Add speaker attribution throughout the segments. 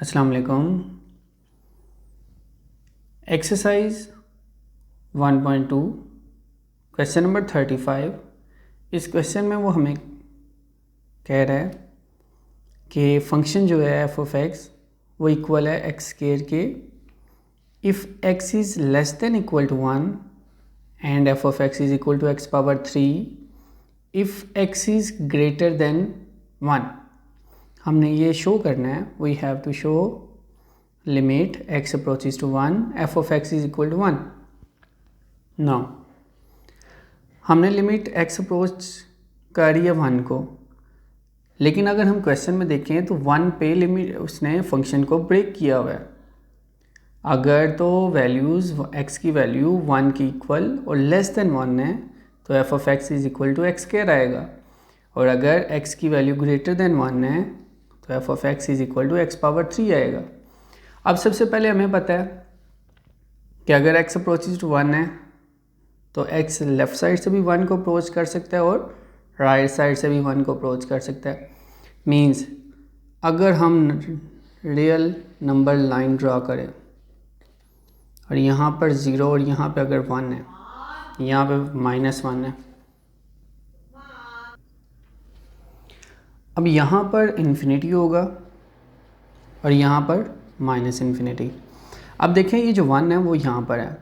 Speaker 1: अस्सलाम वालेकुम। Exercise 1.2 question number 35। इस क्वेश्चन में वो हमें कह रहा है कि फंक्शन जो है एफ ऑफ एक्स वो इक्वल है एक्स स्क्वायर के if X is less than equal to 1 and F of X is equal to X power 3 if X is greater than 1। हमने ये शो करना है, we have to show limit x approaches to 1 f of x is equal to 1। Now हमने limit x approach करी है 1 को, लेकिन अगर हम क्वेश्चन में देखें तो 1 पे लिमिट उसने फंक्शन को ब्रेक किया हुआ है। अगर तो वैल्यूज़ x की वैल्यू 1 की इक्वल और लेस देन 1 है तो f of x is equal to X square आएगा, और अगर x की वैल्यू ग्रेटर देन 1 है तो f of x is equal to X power 3 आएगा। अब सबसे पहले हमें पता है कि अगर x अप्रोचेज टू 1 है तो x लेफ़्ट साइड से भी 1 को अप्रोच कर सकता है और राइट साइड से भी 1 को अप्रोच कर सकता है। मींस अगर हम रियल नंबर लाइन ड्रा करें और यहाँ पर 0 और यहाँ पे अगर 1 है, यहाँ पे -1 है, अब यहाँ पर इन्फिनिटी होगा और यहाँ पर -इन्फिनिटी। अब देखें ये जो 1 है वो यहाँ पर है।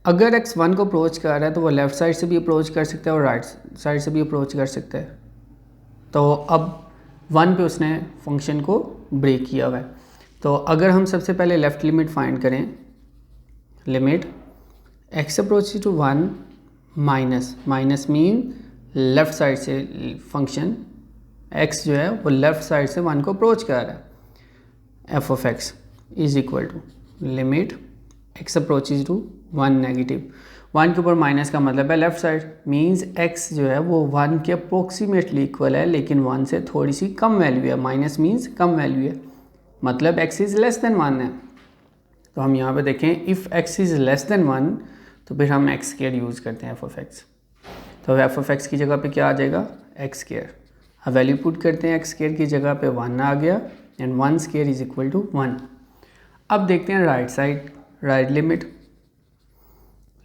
Speaker 1: अगर x 1 को अप्रोच कर रहा है तो वो लेफ़्ट साइड से भी अप्रोच कर सकता है और राइट साइड से भी अप्रोच कर सकता है। तो अब 1 पे उसने फंक्शन को ब्रेक किया हुआ है। तो अगर हम सबसे पहले लेफ़्ट लिमिट फाइंड करें, limit x approach to 1 minus mean left side से फंक्शन x जो है वो लेफ़्ट साइड से 1 को अप्रोच कर रहा है, f of x is equal to limit x approaches to 1 negative. 1 के ऊपर माइनस का मतलब है लेफ़्ट साइड, मींस x जो है वो 1 के अप्रोक्सीमेटली इक्वल है लेकिन 1 से थोड़ी सी कम वैल्यू है। माइनस मींस कम वैल्यू है, मतलब x इज़ लेस देन 1 है। तो हम यहाँ पे देखें if x is less than 1 तो फिर हम x स्क्वायर यूज़ करते हैं f of x। तो f of x की जगह पे क्या आ जाएगा, x स्क्वायर। अब वैल्यू पुट करते हैं, x स्क्वायर की जगह पे 1 आ गया and 1 square is equal to 1। अब देखते हैं right side, right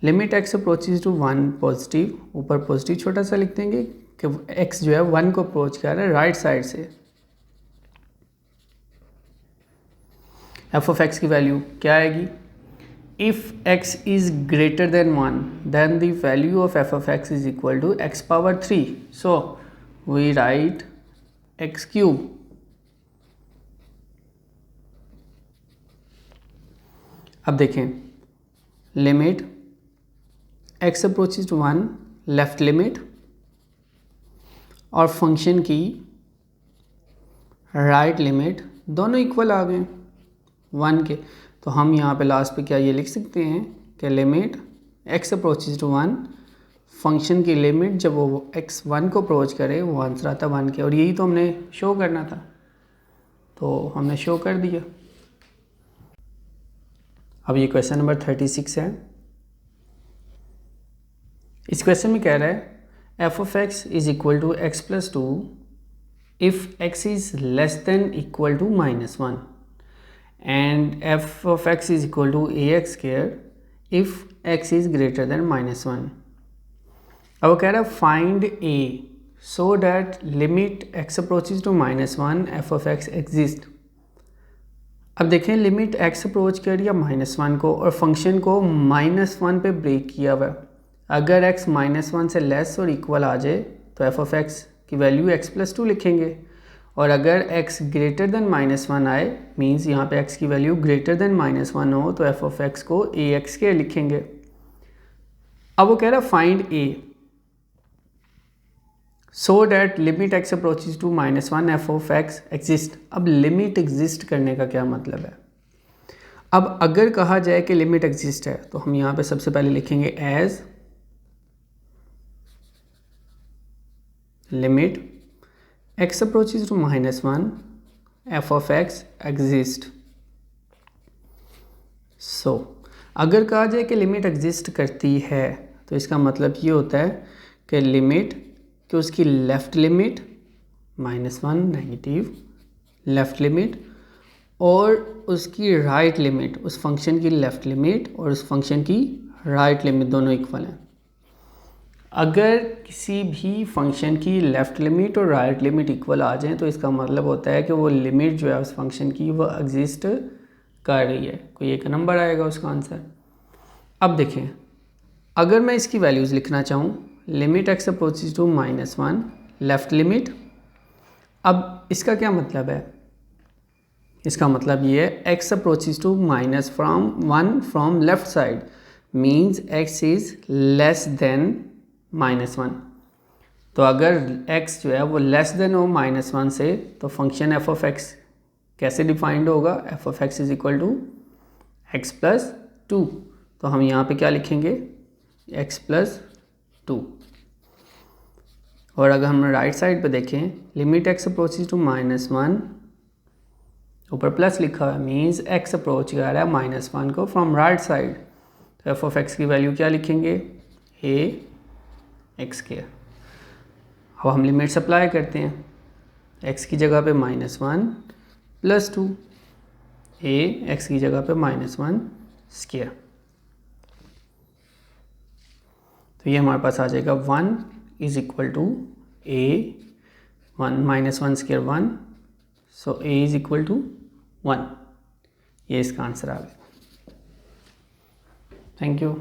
Speaker 1: limit x approaches to 1 positive, ऊपर पॉजिटिव छोटा सा लिख देंगे कि x जो है 1 को अप्रोच कर रहा है राइट साइड से। f of x की वैल्यू क्या आएगी, if x is greater than 1 then the value of f of x is equal to X power 3। So we write X cube. अब देखें limit x approaches to 1 left limit और function की right limit दोनों equal आ गए 1 के। तो हम यहाँ पे लास्ट पे क्या ये लिख सकते हैं कि limit x approaches to 1, function की लिमिट जब वो x 1 को अप्रोच करे वो आंसर आता 1 के, और यही तो हमने शो करना था, तो हमने शो कर दिया। अब ये क्वेश्चन नंबर 36 है। इस क्वेश्चन में कह रहा है f of x is equal to x plus 2 if x is less than equal to -1 and f of x is equal to ax square if x is greater than -1। अब वो कह रहा है find a so that limit x approaches to -1 f of x exist. अब देखें limit x approach कर या -1 को और फंक्शन को -1 पे ब्रेक किया हुआ है। अगर x -1 से लेस और इक्वल आ जाए तो f of x की वैल्यू x प्लस 2 लिखेंगे, और अगर x ग्रेटर देन -1 आए मींस यहाँ पे x की वैल्यू ग्रेटर देन -1 हो तो f of x को ax के लिखेंगे। अब वो कह रहा है find a so that limit x approaches to -1 f of x exist. अब लिमिट एग्जिस्ट करने का क्या मतलब है। अब अगर कहा जाए कि लिमिट एग्जिस्ट है तो हम यहाँ पे सबसे पहले लिखेंगे as limit x approaches to -1 f of x exist. So अगर कहा जाए कि लिमिट एग्जिस्ट करती है तो इसका मतलब ये होता है कि लिमिट कि उसकी left limit -1 negative left limit और उसकी राइट लिमिट, उस फंक्शन की लेफ़्ट लिमिट और उस फंक्शन की राइट लिमिट दोनों इक्वल हैं। अगर किसी भी फंक्शन की लेफ़्ट लिमिट और राइट लिमिट इक्वल आ जाएं तो इसका मतलब होता है कि वो लिमिट जो है उस फंक्शन की वो एग्जिस्ट कर रही है, कोई एक नंबर आएगा उसका आंसर। अब देखें, अगर मैं इसकी वैल्यूज़ लिखना चाहूँ, limit x approaches to -1 left limit. अब इसका क्या मतलब है? इसका मतलब ये है x approaches to -1 from left side means x is less than -1। तो अगर x जो है वो लेस देन हो -1 से, तो फंक्शन एफ ऑफ एक्स कैसे डिफाइंड होगा? F of x is equal to x plus 2। तो हम यहाँ पे क्या लिखेंगे? x plus 2। और अगर हम राइट साइड पे देखें, लिमिट x अप्रोचेस टू -1, ऊपर प्लस लिखा है मीन्स x अप्रोच कर रहा है -1 को फ्रॉम राइट साइड। तो एफ ऑफ एक्स की वैल्यू क्या लिखेंगे? a x²। अब हम लिमिट सप्लाई करते हैं, x की जगह पे -1 प्लस 2, a x की जगह पे -1²। तो ये हमारे पास आ जाएगा 1 is equal to a 1 -1² 1, so a is equal to 1। ये इसका आंसर आ गया। Thank you.